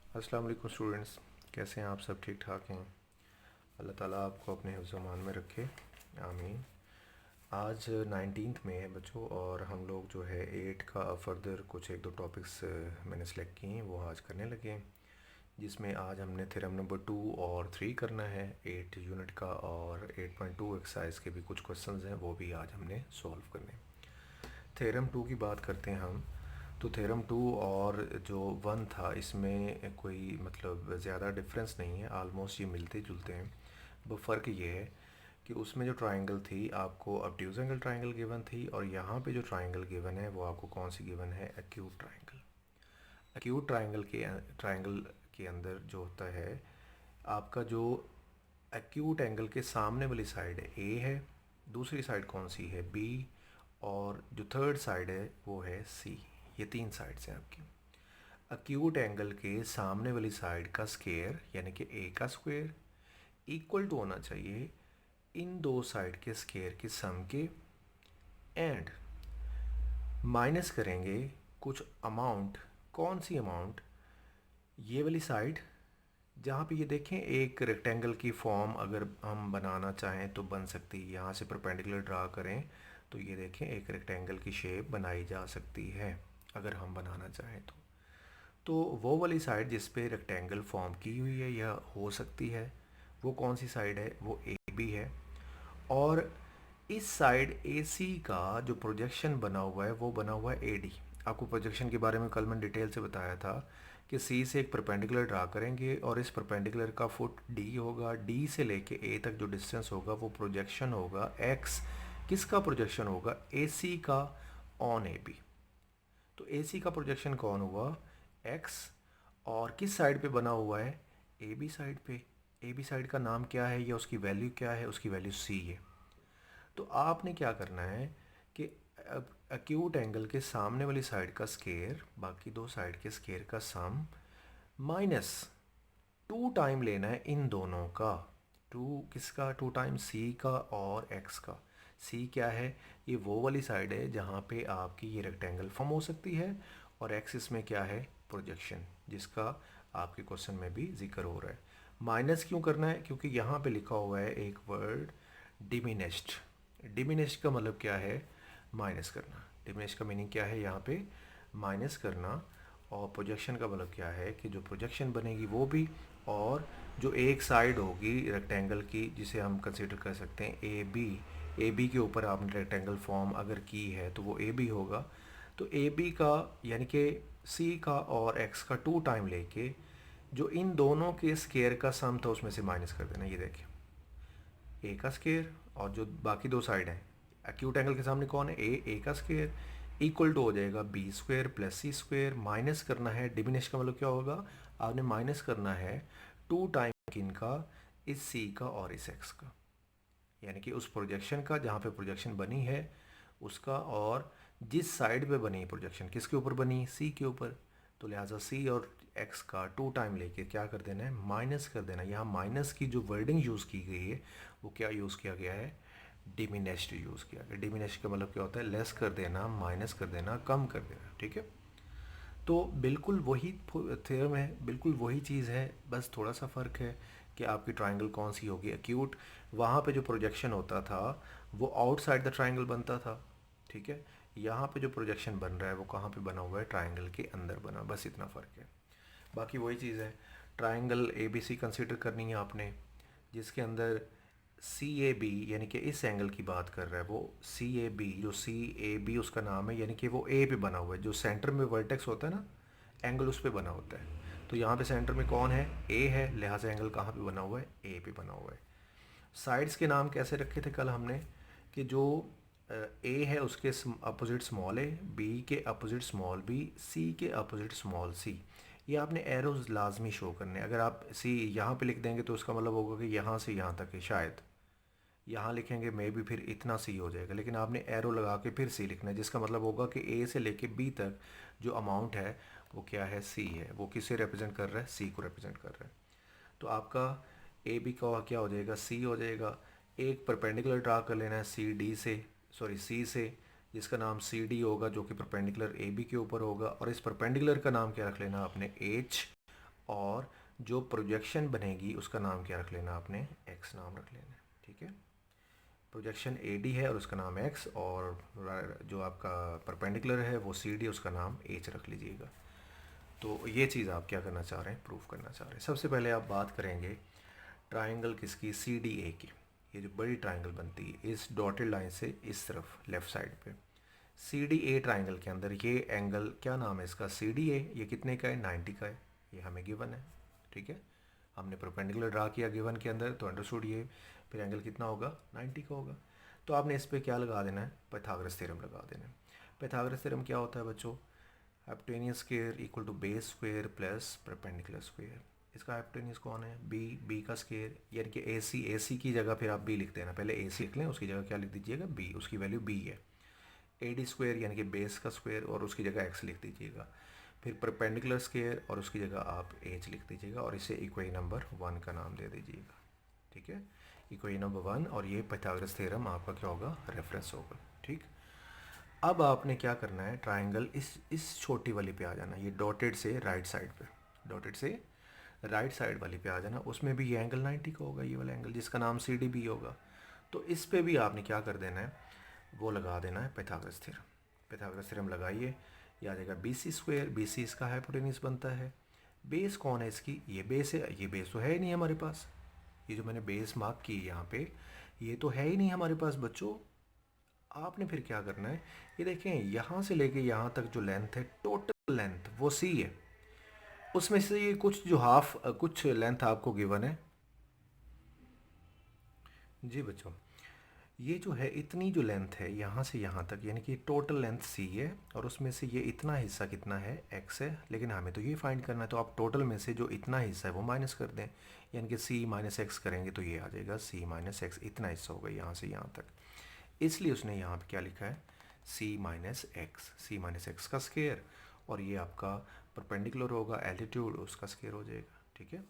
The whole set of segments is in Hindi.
अस्सलाम वालेकुम स्टूडेंट्स। कैसे हैं आप? सब ठीक ठाक हैं? अल्लाह ताला आपको अपने हिफ्ज़-ओ-मान में रखे, आमीन। आज 19th में है बच्चों, और हम लोग जो है 8 का फर्दर कुछ एक दो टॉपिक्स मैंने सेलेक्ट किए हैं, वो आज करने लगे हैं। जिसमें आज हमने थ्योरम नंबर 2 और 3 करना है 8 यूनिट का, और 8.2 एक्सरसाइज के भी कुछ क्वेश्चंस हैं, वो भी आज हमने सॉल्व करने हैं। थ्योरम 2 की बात करते हैं हम। तो थ्योरम 2 और जो 1 था, इसमें कोई मतलब ज़्यादा डिफरेंस नहीं है, आलमोस्ट ये मिलते जुलते हैं। वो फ़र्क ये है कि उसमें जो ट्रायंगल थी आपको ऑब्ट्यूज़ एंगल ट्रायंगल गिवन थी, और यहाँ पे जो ट्रायंगल गिवन है वो आपको कौन सी गिवन है? Acute triangle. एक्यूट ट्रायंगल के अंदर जो होता है आपका, जो एक्यूट एंगल के सामने वाली साइड है ए है, दूसरी साइड कौन सी है? बी, और जो थर्ड साइड है वो है सी। ये तीन साइड्स हैं आपकी। एक्यूट एंगल के सामने वाली साइड का स्क्वायर यानी कि ए का स्क्वायर इक्वल टू होना चाहिए इन दो साइड के स्क्वायर के सम के, एंड माइनस करेंगे कुछ अमाउंट। कौन सी अमाउंट? ये वाली साइड जहाँ पे ये देखें एक रेक्टेंगल की फॉर्म अगर हम बनाना चाहें तो बन सकती है। यहाँ से परपेंडिकुलर ड्रा करें तो ये देखें एक रेक्टेंगल की शेप बनाई जा सकती है अगर हम बनाना चाहें तो वो वाली साइड जिस पे रेक्टेंगल फॉर्म की हुई है या हो सकती है, वो कौन सी साइड है? वो ए बी है। और इस साइड ए सी का जो प्रोजेक्शन बना हुआ है वो बना हुआ है ए डी। आपको प्रोजेक्शन के बारे में कल मैंने डिटेल से बताया था कि सी से एक परपेंडिकुलर ड्रा करेंगे, और इस परपेंडिकुलर का फुट डी होगा, डी से लेके ए तक जो डिस्टेंस होगा वो प्रोजेक्शन होगा एक्स। किसका प्रोजेक्शन होगा? ए सी का ऑन ए बी। तो ए सी का प्रोजेक्शन कौन हुआ? एक्स। और किस साइड पे बना हुआ है? ए बी साइड पे। ए बी साइड का नाम क्या है या उसकी वैल्यू क्या है? उसकी वैल्यू सी है। तो आपने क्या करना है कि एक्यूट एंगल के सामने वाली साइड का स्केयर बाकी दो साइड के स्केयर का सम माइनस 2 टाइम लेना है इन दोनों का। 2 किसका? 2 टाइम सी का और एक्स का। सी क्या है? ये वो वाली साइड है जहाँ पे आपकी ये रेक्टेंगल फॉर्म हो सकती है, और एक्स इसमें क्या है? प्रोजेक्शन, जिसका आपके क्वेश्चन में भी जिक्र हो रहा है। माइनस क्यों करना है? क्योंकि यहाँ पे लिखा हुआ है एक वर्ड डिमिनिश्ड। डिमिनिश्ड का मतलब क्या है? माइनस करना। डिमिनिश्ड का मीनिंग क्या है? यहाँ पे माइनस करना। और प्रोजेक्शन का मतलब क्या है कि जो प्रोजेक्शन बनेगी वो भी, और जो एक साइड होगी रेक्टेंगल की जिसे हम कंसीडर कर सकते हैं ए बी। ए बी के ऊपर आपने रेक्टेंगल फॉर्म अगर की है तो वो ए बी होगा। तो ए बी का यानी कि सी का और एक्स का 2 टाइम लेके जो इन दोनों के स्केयर का सम था उसमें से माइनस कर देना। ये देखिए ए का स्केयर और जो बाकी दो साइड हैं, एक्यूट एंगल के सामने कौन है? ए का स्केयर इक्वल टू हो जाएगा B square plus C square. Minus करना है, डिमिनिश का मतलब क्या होगा? आपने माइनस करना है 2 टाइम इनका, इस सी का और इस एक्स का, यानी कि उस प्रोजेक्शन का जहाँ पे प्रोजेक्शन बनी है उसका, और जिस साइड पे बनी प्रोजेक्शन किसके ऊपर बनी? सी के ऊपर। तो लिहाजा सी और एक्स का 2 टाइम लेके क्या कर देना है? माइनस कर देना। यहाँ माइनस की जो वर्डिंग यूज़ की गई है वो क्या यूज़ किया गया है? डिमिनेश्ड यूज़ किया गया। डिमिनेश्ड का मतलब क्या होता है? लेस कर देना, माइनस कर देना, कम कर देना। ठीक है, तो बिल्कुल वही थ्योरम है, बिल्कुल वही चीज़ है, बस थोड़ा सा फ़र्क है कि आपकी ट्रायंगल कौन सी होगी। एक्यूट वहाँ पे जो प्रोजेक्शन होता था वो आउटसाइड द ट्रायंगल बनता था, ठीक है। यहाँ पे जो प्रोजेक्शन बन रहा है वो कहाँ पे बना हुआ है? ट्रायंगल के अंदर बना, बस इतना फ़र्क है। बाकी वही चीज़ है। Triangle A B C consider करनी है आपने, जिसके अंदर सी ए बी यानी कि इस एंगल की बात कर रहा है वो। सी ए बी, जो सी ए बी उसका नाम है, यानी कि वो ए पे बना हुआ है। जो सेंटर में वर्टेक्स होता है ना, एंगल उस पे बना होता है। तो यहाँ पे सेंटर में कौन है? ए है, लिहाजा एंगल कहाँ पे बना हुआ है? ए पे बना हुआ है। साइड्स के नाम कैसे रखे थे कल हमने कि जो ए है उसके अपोजिट स्मॉल ए, बी के अपोजिट स्मॉल बी, सी के अपोजिट स्मॉल सी। ये आपने एरोज लाजमी शो करने। अगर आप सी यहाँ पे लिख देंगे तो उसका मतलब होगा कि यहाँ से यहाँ तक है, शायद यहाँ लिखेंगे मे भी फिर इतना सी हो जाएगा, लेकिन आपने एरो लगा के फिर सी लिखना है, जिसका मतलब होगा कि ए से लेके बी तक जो अमाउंट है वो क्या है? सी है। वो किसे रिप्रेजेंट कर रहा है? सी को रिप्रेजेंट कर रहा है। तो आपका ए बी का क्या हो जाएगा? सी हो जाएगा। एक परपेंडिकुलर ड्रा कर लेना है सी डी से, सॉरी सी से, जिसका नाम सी डी होगा, जो कि परपेंडिकुलर ए बी के ऊपर होगा। और इस परपेंडिकुलर का नाम क्या रख लेना आपने? एच। और जो प्रोजेक्शन बनेगी उसका नाम क्या रख लेना आपने, एक्स नाम रख लेना, ठीक है। प्रोजेक्शन ए डी है और उसका नाम एक्स, और जो आपका परपेंडिकुलर है वो सी डी, उसका नाम एच रख लीजिएगा। तो ये चीज़ आप क्या करना चाह रहे हैं, प्रूफ करना चाह रहे हैं। सबसे पहले आप बात करेंगे ट्राइंगल किसकी, सी डी ए की। ये जो बड़ी ट्राइंगल बनती है इस डॉटेड लाइन से इस तरफ लेफ़्ट साइड पे, सी डी ए ट्राइंगल के अंदर ये एंगल क्या नाम है इसका, सी डी ए। ये कितने का है, 90 का है, ये हमें गिवन है, ठीक है। हमने परपेंडिकुलर ड्रा किया गिवन के अंदर, तो अंडरस्टूड ये फिर एंगल कितना होगा, 90 का होगा। तो आपने इस पर क्या लगा देना है, पाइथागोरस थ्योरम लगा देना है। पाइथागोरस थ्योरम क्या होता है बच्चों, hypotenuse square equal to base square plus perpendicular square. इसका हाइपोटेन्यूस कौन है, बी, बी का स्क्वायर, यानी कि ए सी की जगह फिर आप बी लिख देना, पहले ए सी लिख लें, उसकी जगह क्या लिख दीजिएगा, बी, उसकी वैल्यू बी है। ए डी स्क्वायर यानी कि बेस का स्क्वायर और उसकी जगह एक्स लिख दीजिएगा। फिर परपेंडिकुलर स्क्वायर और उसकी जगह आप एच लिख दीजिएगा और इसे इक्वेशन नंबर 1 का नाम दे दीजिएगा, ठीक है। इक्वेशन नंबर 1, और ये पाइथागोरस थ्योरम आपका क्या होगा, रेफरेंस होगा, ठीक। अब आपने क्या करना है, ट्राइंगल इस छोटी वाली पे आ जाना, ये डॉटेड से राइट साइड पे, डॉटेड से राइट साइड वाली पे आ जाना। उसमें भी ये एंगल 90 का होगा, ये वाला एंगल जिसका नाम सी डी बी होगा। तो इस पे भी आपने क्या कर देना है, वो लगा देना है पाइथागोरस थ्योरम। पाइथागोरस थ्योरम लगाइए, ये आ जाएगा B C square, B C इसका हाइपोटेन्यूस बनता है। बेस कौन है इसकी, ये बेस है, ये बेस तो है ही नहीं हमारे पास। ये जो मैंने बेस मार्क की यहाँ पे, ये तो है ही नहीं हमारे पास बच्चों। आपने फिर क्या करना है, ये देखें यहाँ से लेके यहाँ तक जो लेंथ है, टोटल लेंथ वो सी है। उसमें से ये कुछ जो कुछ लेंथ आपको गिवन है, जी बच्चों, ये जो है इतनी जो लेंथ है यहाँ से यहाँ तक, यानी कि टोटल लेंथ सी है, और उसमें से ये इतना हिस्सा कितना है, एक्स है। लेकिन हमें तो ये फाइंड करना है, तो आप टोटल में से जो इतना हिस्सा है वो माइनस कर दें, यानी कि सी माइनस एक्स करेंगे तो ये आ जाएगा सी माइनस एक्स, इतना हिस्सा होगा यहाँ से यहाँ तक। इसलिए उसने यहाँ पे क्या लिखा है, सी माइनस एक्स, सी माइनस एक्स का स्क्वायर, और ये आपका परपेंडिकुलर होगा एल्टीट्यूड, उसका स्क्वायर हो जाएगा, ठीक है।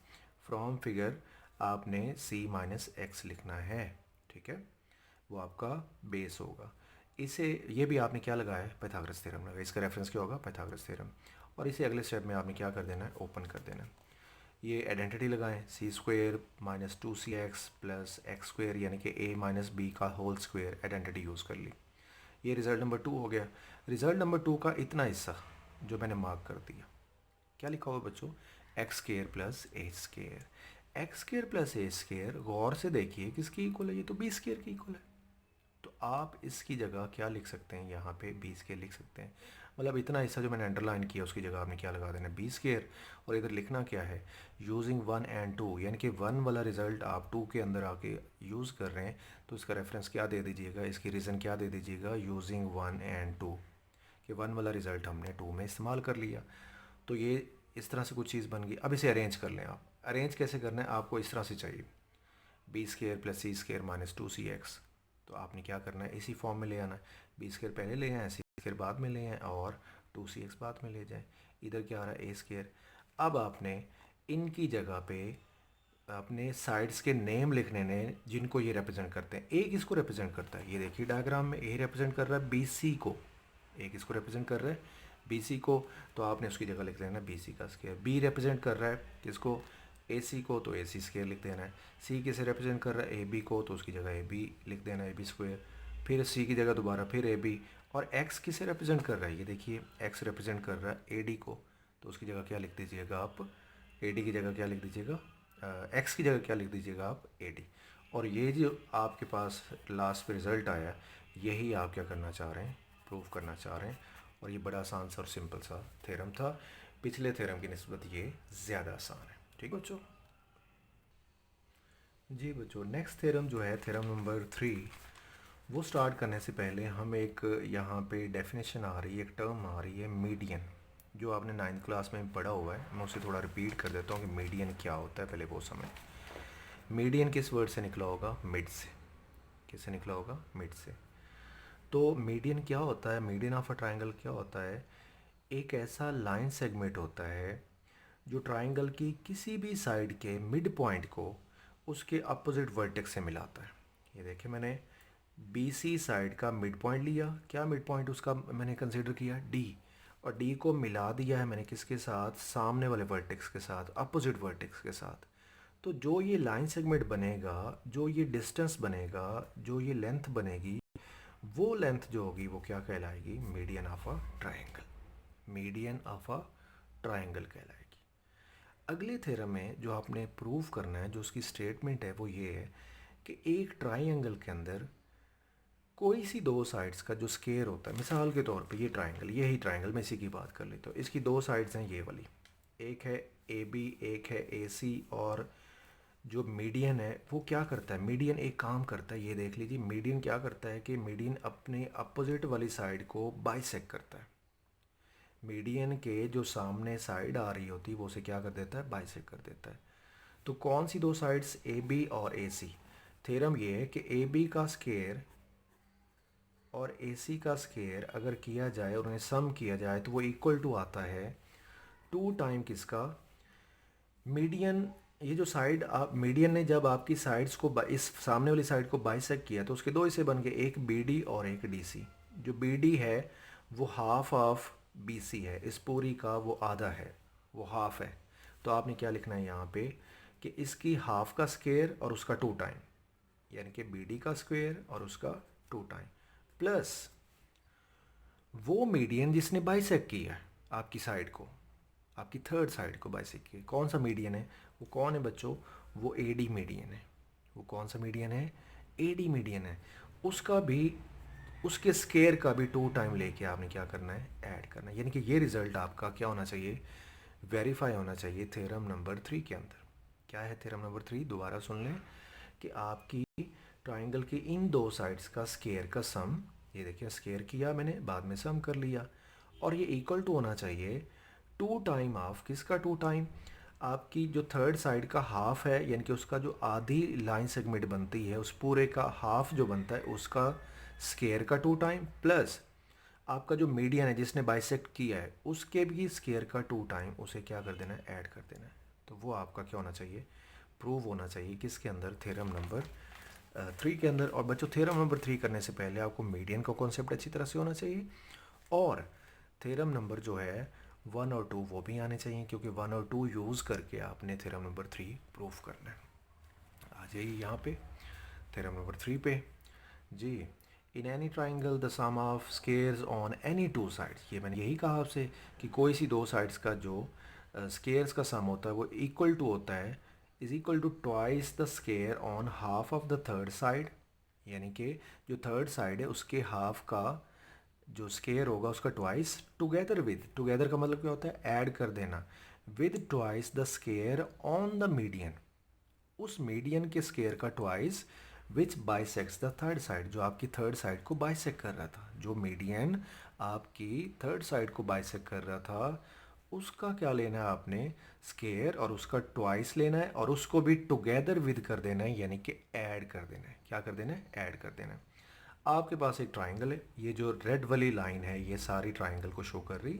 फ्रॉम फिगर आपने सी माइनस एक्स लिखना है, ठीक है, वो आपका बेस होगा। इसे ये भी आपने क्या लगाया है, पाइथागोरस थ्योरम लगा, इसका रेफरेंस क्या होगा, पाइथागोरस थ्योरम। और इसे अगले स्टेप में आपने क्या कर देना है, ओपन कर देना है। ये आइडेंटिटी लगाएं, c square minus 2cx plus x square, यानी कि a माइनस बी का होल स्क्वायर, आइडेंटिटी यूज़ कर ली। ये रिज़ल्ट नंबर 2 हो गया। रिज़ल्ट नंबर 2 का इतना हिस्सा जो मैंने मार्क कर दिया, क्या लिखा हुआ बच्चों, एक्स स्क्वायर प्लस ए स्क्वायर। एक्स स्क्वायर प्लस ए स्क्वायर गौर से देखिए किसकी इक्वल है, ये तो बी स्क्वायर की इक्वल है। तो आप इसकी जगह क्या लिख सकते हैं, यहाँ पे बी स्क्वायर लिख सकते हैं। मतलब इतना हिस्सा जो मैंने अंडरलाइन किया उसकी जगह आपने क्या लगा देना, बी स्क्वायर। और इधर लिखना क्या है, यूजिंग 1 एंड 2, यानी कि 1 वाला रिजल्ट आप 2 के अंदर आके यूज़ कर रहे हैं, तो इसका रेफरेंस क्या दे दीजिएगा, इसकी रीज़न क्या दे दीजिएगा, यूजिंग 1 एंड 2, कि 1 वाला रिजल्ट हमने 2 में इस्तेमाल कर लिया। तो ये इस तरह से कुछ चीज़ बन गई। अब इसे अरेंज कर लें आप। अरेंज कैसे करना है, आपको इस तरह से चाहिए, बी स्क्वायर प्लस सी स्क्वायर माइनस 2cx। तो आपने क्या करना है, इसी फॉर्म में ले आना है, बी स्क्वायर पहले ले आए, सी स्क्वायर बाद में ले आए, और 2cx बाद में ले जाएं। इधर क्या आ रहा है, ए स्क्वायर। अब आपने इनकी जगह पे अपने साइड्स के नेम लिखने ने जिनको ये रिप्रेजेंट करते हैं। ए किसको रिप्रेजेंट करता है, ये देखिए डायग्राम में ए रिप्रेजेंट कर रहा है बी सी को, ए किसको रिप्रेजेंट कर रहा है, बी सी को, तो आपने उसकी जगह लिख लेना बी सी का स्क्वायर। बी रिप्रेजेंट कर रहा है किसको, ए सी को, तो ए सी स्क्वायर लिख देना है। सी किसे रिप्रेजेंट कर रहा है, ए बी को, तो उसकी जगह ए बी लिख देना है, ए बी स्क्वायर। फिर सी की जगह दोबारा फिर ए बी। और एक्स किसे रिप्रेजेंट कर रहा है, ये देखिए एक्स रिप्रेजेंट कर रहा है ए डी को, तो उसकी जगह क्या लिख दीजिएगा आप, ए डी की जगह क्या लिख दीजिएगा, एक्स की जगह क्या लिख दीजिएगा आप, ए डी। और ये जो आपके पास लास्ट पे रिज़ल्ट आया, यही आप क्या करना चाह रहे हैं, प्रूव करना चाह रहे हैं। और ये बड़ा आसान सा और सिंपल सा थ्योरम था, पिछले थ्योरम की निस्बत ये ज़्यादा आसान है, ठीक बच्चों। जी बच्चों, नेक्स्ट थ्योरम जो है थ्योरम नंबर 3, वो स्टार्ट करने से पहले हम एक यहाँ पे डेफिनेशन आ रही है, एक टर्म आ रही है मीडियन, जो आपने 9th क्लास में पढ़ा हुआ है। मैं उसे थोड़ा रिपीट कर देता हूँ कि मीडियन क्या होता है, पहले वो समझ। मीडियन किस वर्ड से निकला होगा, मिड से। किससे निकला होगा, मिड से। तो मीडियन क्या होता है, मीडियन ऑफ अ ट्राइंगल क्या होता है, एक ऐसा लाइन सेगमेंट होता है जो ट्राइंगल की किसी भी साइड के मिड पॉइंट को उसके अपोजिट वर्टेक्स से मिलाता है। ये देखिए मैंने बी सी साइड का मिड पॉइंट लिया, क्या मिड पॉइंट उसका मैंने कंसिडर किया, डी। और डी को मिला दिया है मैंने किसके साथ, सामने वाले वर्टेक्स के साथ, अपोजिट वर्टेक्स के साथ। तो जो ये लाइन सेगमेंट बनेगा, जो ये डिस्टेंस बनेगा, जो ये लेंथ बनेगी, वो लेंथ जो होगी वो क्या कहलाएगी, median of a triangle. Median of a triangle कहलाएगी। अगले थ्योरम में जो आपने प्रूव करना है, जो उसकी स्टेटमेंट है, वो ये है कि एक ट्रायंगल के अंदर कोई सी दो साइड्स का जो स्केयर होता है, मिसाल के तौर पे ये ट्रायंगल, यही ट्रायंगल मैं इसी की बात कर लेता हूँ, इसकी दो साइड्स हैं ये वाली, एक है ए बी, एक है ए सी, और जो मीडियन है वो क्या करता है, मीडियन एक काम करता है, ये देख लीजिए, मीडियन क्या करता है कि मीडियन अपने अपोजिट वाली साइड को बाइसेक्ट करता है। मीडियन के जो सामने साइड आ रही होती है वो उसे क्या कर देता है, बाइसेक्ट कर देता है। तो कौन सी दो साइड्स, ए बी और ए सी। थ्योरम ये है कि ए बी का स्केयर और ए सी का स्केयर अगर किया जाए और उन्हें सम किया जाए तो वो इक्वल टू आता है 2 टाइम किसका, मीडियन। ये जो साइड आप मीडियन ने जब आपकी साइड्स को इस सामने वाली साइड को बाइसेक्ट किया तो उसके दो हिस्से बन गए, एक बी डी और एक डी सी। जो बी डी है वो हाफ ऑफ बी सी है, इस पूरी का वो आधा है, वो हाफ है। तो आपने क्या लिखना है यहाँ पे कि इसकी हाफ का स्क्वायर और उसका 2 टाइम, यानी कि बी डी का स्क्वायर और उसका 2 टाइम, प्लस वो मीडियन जिसने बाइसेक्ट किया है आपकी साइड को, आपकी थर्ड साइड को बाइसेक्ट किया। कौन सा मीडियन है, वो कौन है बच्चों, वो ए डी मीडियन है। वो कौन सा मीडियन है, ए डी मीडियन है। उसका भी, उसके स्केयर का भी 2 टाइम लेके आपने क्या करना है, ऐड करना है। यानी कि ये रिज़ल्ट आपका क्या होना चाहिए, वेरीफाई होना चाहिए थ्योरम नंबर 3 के अंदर। क्या है थ्योरम नंबर 3, दोबारा सुन लें कि आपकी ट्राइंगल की इन दो साइड्स का स्केयर का सम, ये देखिए स्केयर किया मैंने, बाद में सम कर लिया, और ये इक्वल टू होना चाहिए 2 टाइम ऑफ किसका, 2 टाइम आपकी जो थर्ड साइड का हाफ है, यानी कि उसका जो आधी लाइन सेगमेंट बनती है उस पूरे का हाफ जो बनता है उसका स्केयर का 2 टाइम, प्लस आपका जो मीडियन है जिसने बाइसेक्ट किया है उसके भी स्केयर का 2 टाइम, उसे क्या कर देना है, ऐड कर देना है। तो वो आपका क्या होना चाहिए, प्रूव होना चाहिए किसके अंदर, थ्योरम नंबर 3 के अंदर। और बच्चों थ्योरम नंबर 3 करने से पहले आपको मीडियन का कॉन्सेप्ट अच्छी तरह से होना चाहिए, और थ्योरम नंबर जो है 1 और 2 वो भी आने चाहिए, क्योंकि 1 और 2 यूज़ करके आपने थ्योरम नंबर 3 प्रूव करना है। आ जाइए यहाँ पे थ्योरम नंबर 3 पे जी। In any triangle the sum of squares on any 2 sides, ये मैंने यही कहा आपसे कि कोई सी दो साइड्स का जो स्केयर्स का सम होता है वो इक्वल टू होता है, is equal to twice the square on half of the third side. यानी कि जो थर्ड साइड है उसके हाफ का जो स्केयर होगा उसका ट्वाइस, टुगेदर विद, टुगेदर का मतलब क्या होता है, ऐड कर देना, with twice the square on the median, उस मीडियन के स्केयर का twice which bisects the third side, जो आपकी थर्ड साइड को बाइसेक्ट कर रहा था। जो मीडियन आपकी थर्ड साइड को बाइसेक्ट कर रहा था उसका क्या लेना है आपने, स्केयर, और उसका ट्वाइस लेना है, और उसको भी टुगेदर विद कर देना है, यानी कि ऐड कर देना है। क्या कर देना है, ऐड कर देना है। आपके पास एक ट्राइंगल है, ये जो रेड वाली लाइन है ये सारी ट्राइंगल को शो कर रही,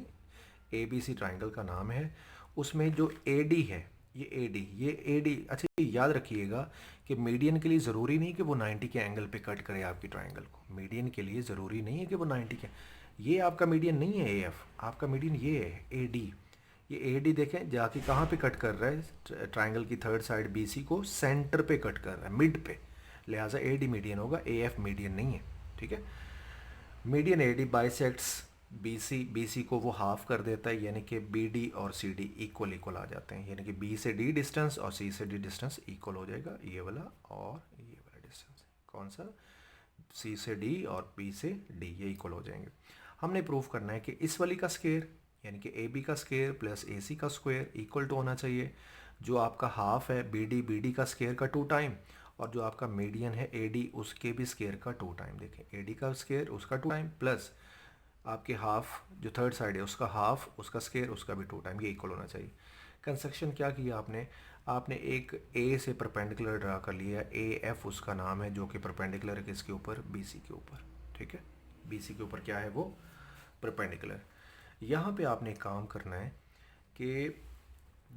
ए बी सी ट्राइंगल का नाम है। उसमें जो ए डी है, ये ए डी, अच्छा ये याद रखिएगा कि मीडियन के लिए ज़रूरी नहीं कि वो 90 के एंगल पे कट करे आपकी ट्राइंगल को। मीडियन के लिए ज़रूरी नहीं है कि वो 90 के, ये आपका मीडियन नहीं है ए एफ, आपका मीडियन ये है ए डी। ये ए डी देखें जाके कहाँ पे कट कर रहा है, ट्राइंगल की थर्ड साइड बी सी को सेंटर पे कट कर रहा है, मिड पे, लिहाजा ए डी मीडियन होगा, ए एफ मीडियन नहीं है। ठीक है, median A D bisects B C को वो हाफ कर देता है, यानी कि बी डी और सी डी इक्वल इक्वल आ जाते हैं, यानी कि बी से डी डिस्टेंस और सी से डी डिस्टेंस इक्वल हो जाएगा, ये वाला और ये वाला डिस्टेंस, कौन सा, सी से डी और बी से डी, ये इक्वल हो जाएंगे। हमने प्रूव करना है कि इस वाली का स्केयर, यानी कि ए बी का स्केयर प्लस ए सी का स्क्वायर इक्वल टू होना चाहिए जो आपका हाफ है बी डी का स्केयर का 2 टाइम, और जो आपका मीडियन है ए डी उसके भी स्केयर का 2 टाइम। देखें ए डी का स्केयर उसका 2 टाइम प्लस आपके हाफ जो थर्ड साइड है उसका हाफ, उसका स्केयर उसका भी 2 टाइम, ये इक्वल होना चाहिए। कंस्ट्रक्शन क्या किया आपने, आपने एक ए से परपेंडिकुलर ड्रा कर लिया, ए एफ उसका नाम है, जो कि परपेंडिकुलर है किसके ऊपर, बी सी के ऊपर। ठीक है, बी सी के ऊपर क्या है वो, परपेंडिकुलर। यहाँ पे आपने काम करना है कि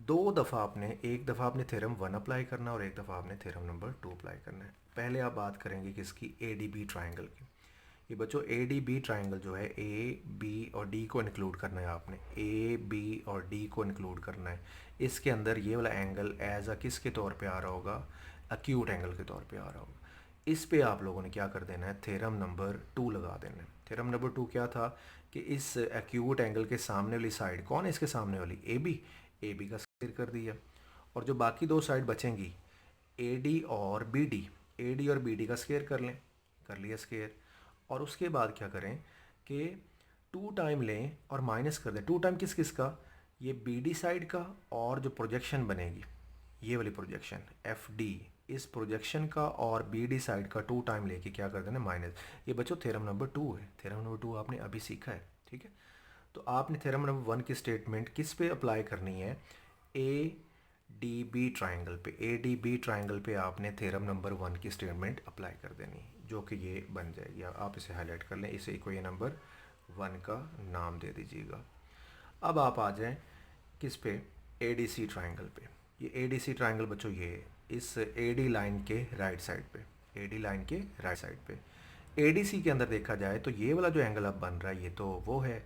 2 दफ़ा आपने, एक दफ़ा आपने थ्योरम 1 अप्लाई करना और एक दफ़ा आपने थ्योरम नंबर 2 अप्लाई करना है। पहले आप बात करेंगे किसकी, ए डी बी ट्राइंगल की। ये बच्चों ए डी बी ट्राइंगल जो है, ए बी और डी को इंक्लूड करना है आपने, ए बी और डी को इंक्लूड करना है। इसके अंदर ये वाला एंगल एज अ किस के तौर पे आ रहा होगा, अक्यूट एंगल के तौर पे आ रहा होगा। इस पे आप लोगों ने क्या कर देना है, थ्योरम नंबर 2 लगा देना है। थ्योरम नंबर 2 क्या था कि इस एक्यूट एंगल के सामने वाली साइड कौन है, इसके सामने वाली ए बी का स्क्वायर कर दिया, और जो बाकी दो साइड बचेंगी ए डी और बी डी, ए डी और बी डी का स्क्वायर कर लें, कर लिया स्क्वायर। और उसके बाद क्या करें कि 2 टाइम लें और माइनस कर दें। 2 टाइम किस किस का, ये बी डी साइड का, और जो प्रोजेक्शन बनेगी ये वाली प्रोजेक्शन एफ डी, इस प्रोजेक्शन का और बी डी साइड का 2 टाइम लेके क्या कर देना, माइनस। ये बच्चों थ्योरम नंबर 2 है। थ्योरम नंबर 2 आपने अभी सीखा है, ठीक है। तो आपने थ्योरम नंबर 1 की स्टेटमेंट किस पे अप्लाई करनी है, ए डी बी ट्राइंगल पे। ए डी बी ट्राइंगल पे आपने थ्योरम नंबर 1 की स्टेटमेंट अप्लाई कर देनी है, जो कि ये बन जाएगी। आप इसे हाईलाइट कर लें, इसे इक्वेशन नंबर 1 का नाम दे दीजिएगा। अब आप आ जाएं किस पे, ए डी सी ट्राइंगल पे। ये ए डी सी ट्राइंगल बच्चों ये है, इस ए डी लाइन के राइट साइड पे, ए डी लाइन के राइट साइड पे। ए डी सी के अंदर देखा जाए तो ये वाला जो एंगल अब बन रहा है ये तो वो है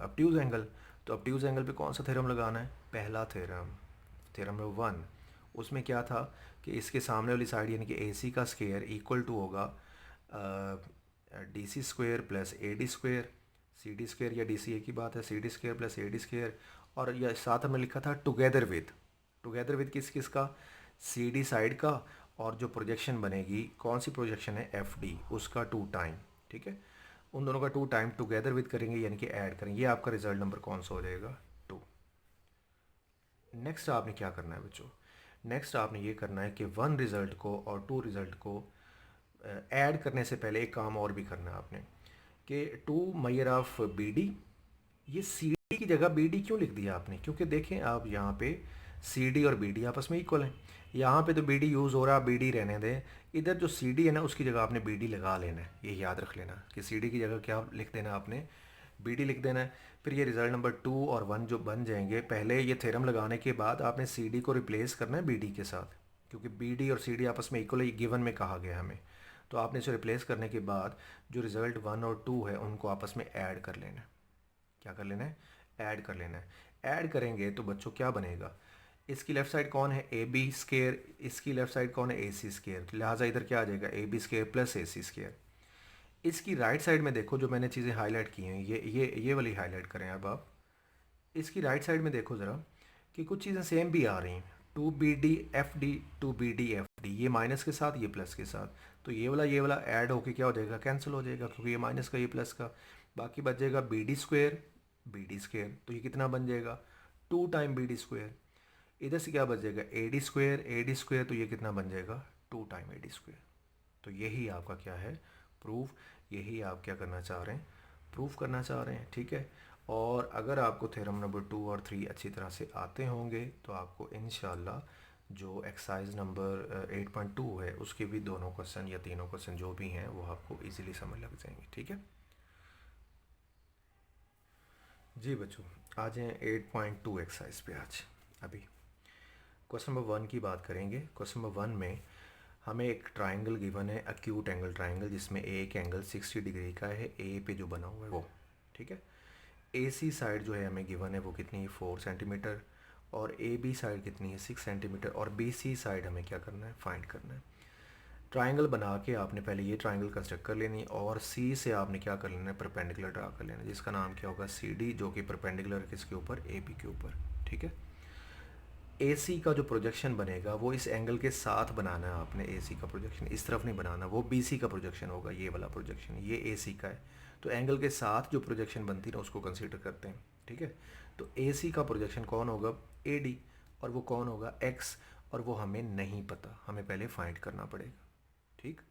ऑब्ट्यूज एंगल। तो ऑब्ट्यूज एंगल पे कौन सा थ्योरम लगाना है, पहला थ्योरम, थ्योरम नंबर 1। उसमें क्या था कि इसके सामने वाली साइड यानी कि ए सी का स्क्वायर इक्वल टू होगा D C square plus A D square, C D square या डी सी एक ही बात है, C D square plus A D square. और यह साथ में लिखा था टुगेदर विद किस किस का, सी डी साइड का, और जो प्रोजेक्शन बनेगी कौन सी प्रोजेक्शन है, एफ डी, उसका 2 टाइम, ठीक है। उन दोनों का 2 टाइम टुगेदर विद करेंगे यानी कि ऐड करेंगे, ये आपका रिजल्ट नंबर कौन सा हो जाएगा, 2। नेक्स्ट आपने क्या करना है बच्चों, नेक्स्ट आपने ये करना है कि 1 रिज़ल्ट को और 2 रिज़ल्ट को ऐड करने से पहले एक काम और भी करना है आपने कि 2 मेजर ऑफ बी डी, ये सी डी की जगह बी डी क्यों लिख दिया आपने, क्योंकि देखें आप यहाँ पे सी डी और बी डी आपस में इक्वल हैं। यहाँ पे तो बी डी यूज़ हो रहा है, बी डी रहने दें। इधर जो सी डी है ना उसकी जगह आपने बी डी लगा लेना है, ये याद रख लेना कि सी डी की जगह क्या लिख देना आपने, बी डी लिख देना है। फिर ये रिज़ल्ट नंबर 2 और 1 जो बन जाएंगे, पहले ये थ्योरम लगाने के बाद आपने सी डी को रिप्लेस करना है बी डी के साथ, क्योंकि बी डी और सी डी आपस में इक्वल गिवन में कहा गया हमें। तो आपने इसे रिप्लेस करने के बाद जो रिज़ल्ट 1 और 2 है उनको आपस में ऐड कर लेना है। क्या कर लेना है, ऐड कर लेना है। ऐड करेंगे तो बच्चों क्या बनेगा, इसकी लेफ़्ट साइड कौन है, ए बी स्केयर, इसकी लेफ़्ट साइड कौन है, ए सी स्केयर, लिहाजा इधर क्या आ जाएगा, A B square plus A C square. इसकी राइट साइड में देखो जो मैंने चीज़ें हाईलाइट की हैं, ये वाली हाईलाइट करें अब आप। इसकी राइट साइड में देखो ज़रा कि कुछ चीज़ें सेम भी आ रही हैं, 2BD FD, 2BD FD, ये माइनस के साथ ये प्लस के साथ। तो ये वाला ऐड होके क्या हो जाएगा, कैंसिल हो जाएगा, क्योंकि ये माइनस का ये प्लस का। बाकी बच जाएगा बी डी स्क्वेयर, तो ये कितना बन जाएगा, 2 टाइम बी डी स्क्वेयर। इधर से क्या बच जाएगा, ए डी स्क्वेयर, तो ये कितना बन जाएगा, 2 टाइम ए डी स्क्वेयर। तो यही आपका क्या है, प्रूफ, यही आप क्या करना चाह रहे हैं, प्रूफ करना चाह रहे हैं, ठीक है। और अगर आपको थ्योरम नंबर 2 और 3 अच्छी तरह से आते होंगे तो आपको इंशाल्लाह जो एक्सरसाइज नंबर 8.2 है उसके भी दोनों क्वेश्चन या तीनों क्वेश्चन जो भी हैं वो आपको इजीली समझ लग जाएंगे, ठीक है जी बच्चों। आ जाएँ 8.2 एक्सरसाइज पे। आज अभी क्वेश्चन नंबर 1 की बात करेंगे। क्वेश्चन नंबर 1 में हमें एक ट्राइंगल गिवन है, अक्यूट एंगल ट्राइंगल, जिसमें एक एंगल 60 डिग्री का है, ए पे जो बना हुआ है वो, ठीक है। ए सी साइड जो है हमें गिवन है वो कितनी है, 4 सेंटीमीटर, और ए बी साइड कितनी है, 6 सेंटीमीटर, और बी सी साइड हमें क्या करना है, फाइंड करना है। ट्राइंगल बना के आपने पहले ये ट्राइंगल कंस्ट्रक्ट कर लेनी, और सी से आपने क्या कर लेना है, परपेंडिकुलर ड्रा कर लेना, जिसका नाम क्या होगा, सी डी, जो कि परपेंडिकुलर किसके ऊपर, ए बी के ऊपर, ठीक है। ए सी का जो प्रोजेक्शन बनेगा वो इस एंगल के साथ बनाना है आपने। ए सी का प्रोजेक्शन इस तरफ नहीं बनाना, वो बी सी का प्रोजेक्शन होगा, ये वाला प्रोजेक्शन, ये ए सी का है। तो एंगल के साथ जो प्रोजेक्शन बनती है ना उसको कंसीडर करते हैं, ठीक है। तो ए सी का प्रोजेक्शन कौन होगा, ए डी, और वो कौन होगा, एक्स, और वो हमें नहीं पता, हमें पहले फाइंड करना पड़ेगा, ठीक।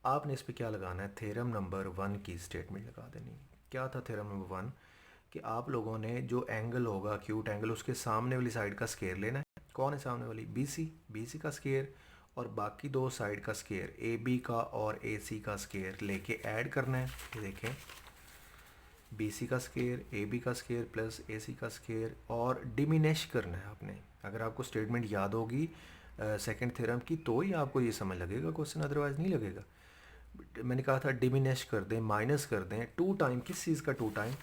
आपने इस पर क्या लगाना है, थ्योरम नंबर 1 की स्टेटमेंट लगा देनी। क्या था थ्योरम नंबर 1 कि आप लोगों ने जो एंगल होगा एक्यूट एंगल, उसके सामने वाली साइड का स्केयर लेना है। कौन है सामने वाली, बी सी का स्केयर, और बाकी दो साइड का स्केयर, ए बी का और ए सी का स्केयर लेके ऐड करना है। ये देखें, बी सी का स्केयर, ए बी का स्केयर प्लस ए सी का स्केयर, और डिमिनिश करना है आपने। अगर आपको स्टेटमेंट याद होगी सेकंड थ्योरम की तो ही आपको ये समझ लगेगा क्वेश्चन, अदरवाइज़ नहीं लगेगा। मैंने कहा था डिमिनिश कर दें, माइनस कर दें टू टाइम, किस चीज़ का टू टाइम,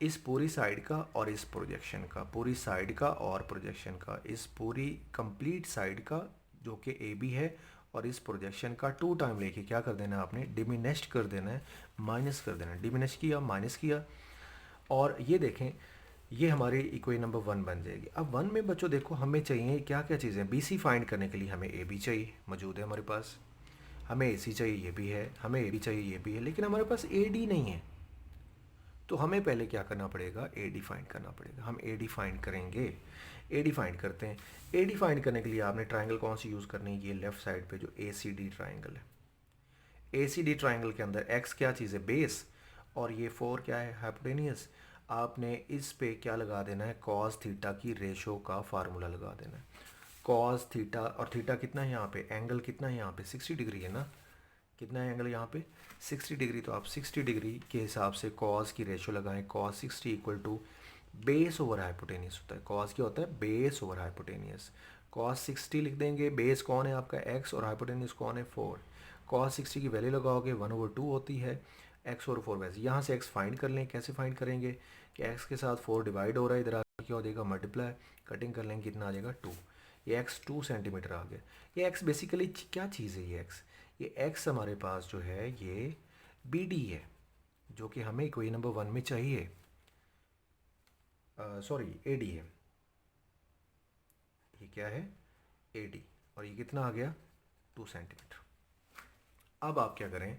इस पूरी साइड का और इस प्रोजेक्शन का, पूरी साइड का और प्रोजेक्शन का, इस पूरी कंप्लीट साइड का जो कि ए बी है और इस प्रोजेक्शन का टू टाइम लेके क्या कर देना है आपने, डिमिनिश कर देना है, माइनस कर देना है। डिमिनिश किया, माइनस किया, और ये देखें ये हमारी इक्वेशन नंबर वन बन जाएगी। अब वन में बच्चों देखो हमें चाहिए क्या क्या चीज़ें, बी सी फाइंड करने के लिए हमें ए बी चाहिए, मौजूद है हमारे पास, हमें ए सी चाहिए, ये भी है, हमें ए बी चाहिए, ये भी है, लेकिन हमारे पास ए डी नहीं है। तो हमें पहले क्या करना पड़ेगा, ए डी फाइंड करना पड़ेगा। हम ए डी फाइंड करेंगे, ए डी फाइंड करते हैं। ए डी फाइंड करने के लिए आपने ट्राइंगल कौन सी यूज़ करनी है, ये लेफ्ट साइड पे जो ए सी डी ट्राइंगल है। ए सी डी ट्राइंगल के अंदर एक्स क्या चीज़ है, बेस, और ये फोर क्या है, हाइपोटेनियस। आपने इस पे क्या लगा देना है, कॉस थीटा की रेशो का फार्मूला लगा देना है। कॉस थीटा, और थीटा कितना है यहाँ पे, एंगल कितना है यहाँ पे, 60 डिग्री है ना, कितना है एंगल यहाँ पे, 60 डिग्री। तो आप 60 डिग्री के हिसाब से कॉस की रेशो लगाएं, cos 60 equal to base over hypotenuse होता है। कॉस क्या होता है, बेस ओवर हाइपोटेनियस। कॉस 60 लिख देंगे, बेस कौन है आपका एक्स और हाइपोटेनियस कौन है 4। कॉस 60 की वैल्यू लगाओगे 1/2 होती है, एक्स और 4 वैसे यहाँ से एक्स फाइंड कर लें। कैसे फाइंड करेंगे कि एक्स के साथ 4 डिवाइड हो रहा है, इधर आके क्या हो जाएगा, मल्टीप्लाई, कटिंग कर लेंगे, कितना आ जाएगा 2। ये एक्स 2 सेंटीमीटर आ गया। ये एक्स बेसिकली क्या चीज़ है, ये एक्स हमारे पास जो है ये बी डी है, जो कि हमें कोई नंबर वन में चाहिए, सॉरी ए डी है, ये क्या है ए डी, और ये कितना आ गया 2 सेंटीमीटर। अब आप क्या करें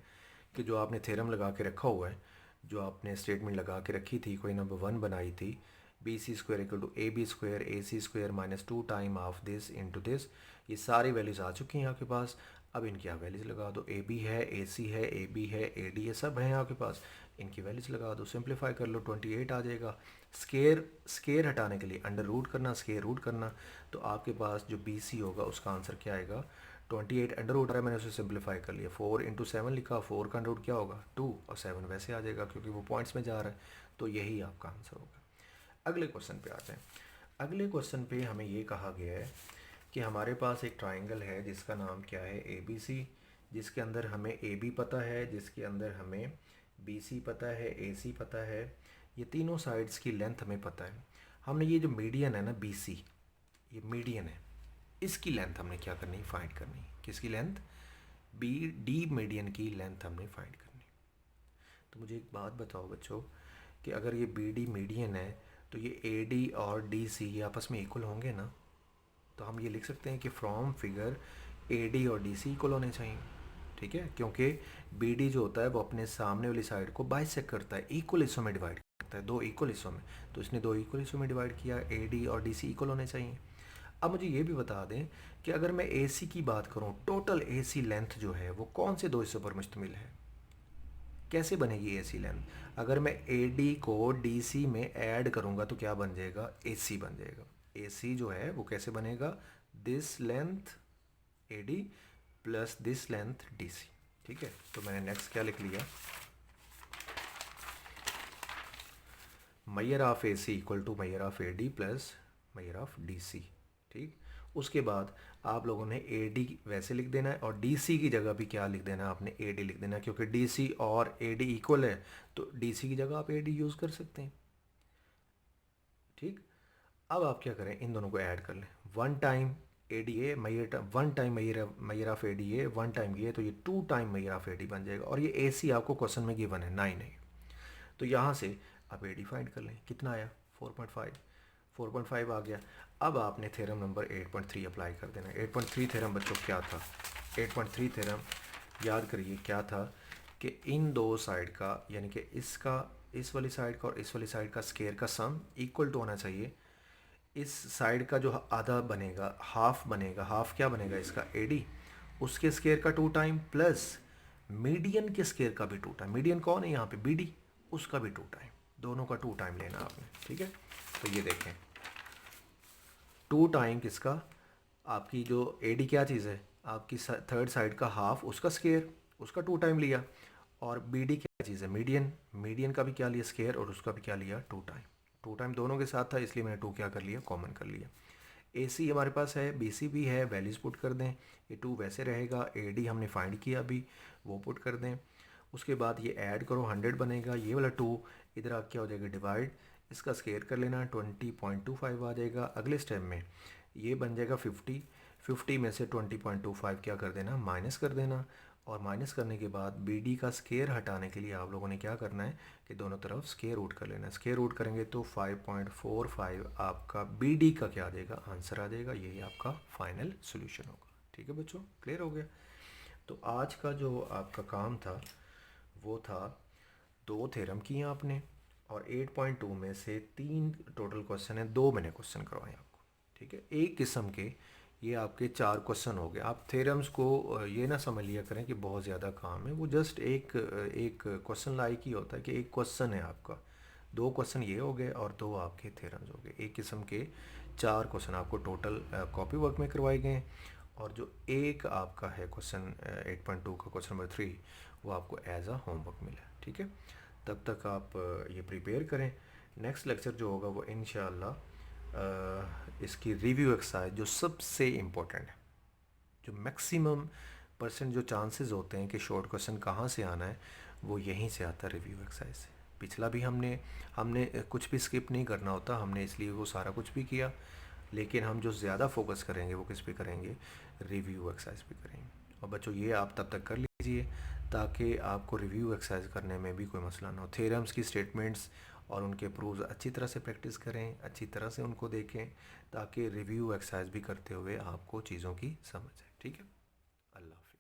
कि जो आपने थ्योरम लगा के रखा हुआ है, जो आपने स्टेटमेंट लगा के रखी थी, कोई नंबर वन बनाई थी, B C square equal to A B square A C square minus 2 time of this into this, ये सारी वैल्यूज़ आ चुकी हैं आपके पास। अब इनकी आप वैल्यूज़ लगा दो, ए बी है, ए सी है, ए बी है, ए डी है, सब हैं आपके पास, इनकी वैल्यूज़ लगा दो, सिंप्लीफाई कर लो, 28 आ जाएगा। स्केयर स्केयर हटाने के लिए अंडर रूट करना, स्केयर रूट करना, तो आपके पास जो बी सी होगा उसका आंसर क्या आएगा, 28 अंडर रूट है, मैंने उसे सिंप्लीफाई कर लिया, 4 × 7 लिखा, 4 का अंडर रूट क्या होगा 2, और 7 वैसे आ जाएगा क्योंकि वो पॉइंट्स में जा रहा है, तो यही आपका आंसर होगा। अगले क्वेश्चन पे आते हैं। अगले क्वेश्चन पे हमें ये कहा गया है कि हमारे पास एक ट्राइंगल है जिसका नाम क्या है ए बी सी, जिसके अंदर हमें ए बी पता है, जिसके अंदर हमें बी सी पता है, ए सी पता है, ये तीनों साइड्स की लेंथ हमें पता है। हमने ये जो मीडियन है ना बी सी, ये मीडियन है, इसकी लेंथ हमने क्या करनी है, फाइंड करनी है। किसकी लेंथ, बी डी मीडियन की लेंथ हमने फाइंड करनी। तो मुझे एक बात बताओ बच्चों कि अगर ये बी डी मीडियन है तो ये ए डी और डी सी ये आपस में इक्वल होंगे ना, तो हम ये लिख सकते हैं कि फ्रॉम फिगर ए डी और डी सी इक्वल होने चाहिए, ठीक है, क्योंकि बी डी जो होता है वो अपने सामने वाली साइड को बाइसेक्ट करता है, इक्वल हिस्सों में डिवाइड करता है, दो इक्वल हिस्सों में, तो इसने दो इक्वल हिस्सों में डिवाइड किया, ए डी और डी सी इक्वल होने चाहिए। अब मुझे ये भी बता दें कि अगर मैं ए सी की बात करूँ, टोटल ए सी लेंथ जो है वो कौन से दो हिस्सों पर मुश्तमिल है, कैसे बनेगी ए सी लेंथ, अगर मैं ए डी को डी सी में ऐड करूँगा तो क्या बन जाएगा, ए सी बन जाएगा। ए सी जो है वो कैसे बनेगा, this length a d plus this length d c, ठीक है। तो मैंने नेक्स्ट क्या लिख लिया, measure of a c equal to measure of a d plus measure of d c, ठीक। उसके बाद आप लोगों ने ए डी वैसे लिख देना है और डी सी की जगह भी क्या लिख देना है, आपने ए डी लिख देना है, क्योंकि डी सी और ए डी इक्वल है, तो डी सी की जगह आप ए डी यूज़ कर सकते हैं, ठीक। अब आप क्या करें, इन दोनों को ऐड कर लें, one time a d a measure, one time measure of a d a, one time ये, तो ये two time measure of a d बन जाएगा, और ये ए सी आपको क्वेश्चन में गिवन है 9 है, तो यहाँ से आप ए डी फाइंड कर लें, कितना आया 4.5, 4.5 आ गया। अब आपने थ्योरम नंबर 8.3 अप्लाई कर देना। 8.3 थ्योरम बच्चों क्या था, 8.3 थ्योरम याद करिए क्या था कि इन दो साइड का, यानी कि इसका, इस वाली साइड का और इस वाली साइड का स्केयर का सम इक्वल टू होना चाहिए। इस साइड का जो आधा बनेगा, हाफ बनेगा, हाफ क्या बनेगा इसका ए डी, उसके स्केयर का 2 टाइम प्लस मीडियन के स्केयर का भी 2 टाइम, मीडियन कौन है यहाँ पे बी डी, उसका भी 2 टाइम, दोनों का 2 टाइम लेना आपने, ठीक है। तो ये देखें 2 टाइम किसका, आपकी जो ए डी क्या चीज़ है, आपकी थर्ड साइड का हाफ, उसका स्केयर, उसका 2 टाइम लिया, और बी डी क्या चीज़ है, मीडियन, मीडियन का भी क्या लिया स्केयर, और उसका भी क्या लिया 2 टाइम, 2 टाइम दोनों के साथ था, इसलिए मैंने 2 क्या कर लिया, कॉमन कर लिया। AC हमारे पास है, BC भी है, वैल्यूज़ पुट कर दें। ये 2 वैसे रहेगा, AD हमने फाइंड किया अभी, वो पुट कर दें। उसके बाद ये ऐड करो, 100 बनेगा। ये वाला 2 इधर आ क्या हो जाएगा, डिवाइड, इसका स्केयर कर लेना, 20.25 आ जाएगा। अगले स्टेप में ये बन जाएगा 50। 50 में से 20.25 क्या कर देना, माइनस कर देना। और माइनस करने के बाद BD का स्केयर हटाने के लिए आप लोगों ने क्या करना है कि दोनों तरफ स्केयर रूट कर लेना है। स्केयर रूट करेंगे तो 5.45 आपका BD का क्या आ जाएगा, आंसर आ जाएगा। यही आपका फाइनल सोल्यूशन होगा। ठीक है बच्चों, क्लियर हो गया। तो आज का जो आपका काम था वो था 2 थ्योरम किए आपने, और 8.2 में से 3 टोटल क्वेश्चन है, 2 मैंने क्वेश्चन करवाए आपको। ठीक है, एक किस्म के ये आपके 4 क्वेश्चन हो गए। आप थ्योरम्स को ये ना समझ लिया करें कि बहुत ज़्यादा काम है, वो जस्ट एक क्वेश्चन लाइक ही होता है कि एक क्वेश्चन है आपका। 2 क्वेश्चन ये हो गए और 2 आपके थ्योरम्स हो गए। एक किस्म के 4 क्वेश्चन आपको टोटल कॉपी वर्क में करवाए गए हैं, और जो एक आपका है क्वेश्चन 8.2 का क्वेश्चन नंबर 3, वो आपको एज अ होमवर्क मिला है। ठीक है, तब तक आप ये प्रिपेयर करें। नेक्स्ट लेक्चर जो होगा वो इंशाल्लाह इसकी रिव्यू एक्सरसाइज जो सबसे इम्पोर्टेंट है, जो मैक्सिमम परसेंट जो चांसेस होते हैं कि शॉर्ट क्वेश्चन कहाँ से आना है, वो यहीं से आता है, रिव्यू एक्सरसाइज से। पिछला भी हमने हमने कुछ भी स्किप नहीं करना होता, हमने इसलिए वो सारा कुछ भी किया। लेकिन हम जो ज़्यादा फोकस करेंगे वो किस पे करेंगे, रिव्यू एक्सरसाइज पे करेंगे। और बच्चों ये आप तब तक कर लीजिए ताकि आपको रिव्यू एक्सरसाइज करने में भी कोई मसला ना हो। थ्योरम्स की स्टेटमेंट्स और उनके प्रूव्स अच्छी तरह से प्रैक्टिस करें, अच्छी तरह से उनको देखें, ताकि रिव्यू एक्सरसाइज भी करते हुए आपको चीज़ों की समझ आए। ठीक है, अल्लाह हाफ़िज़।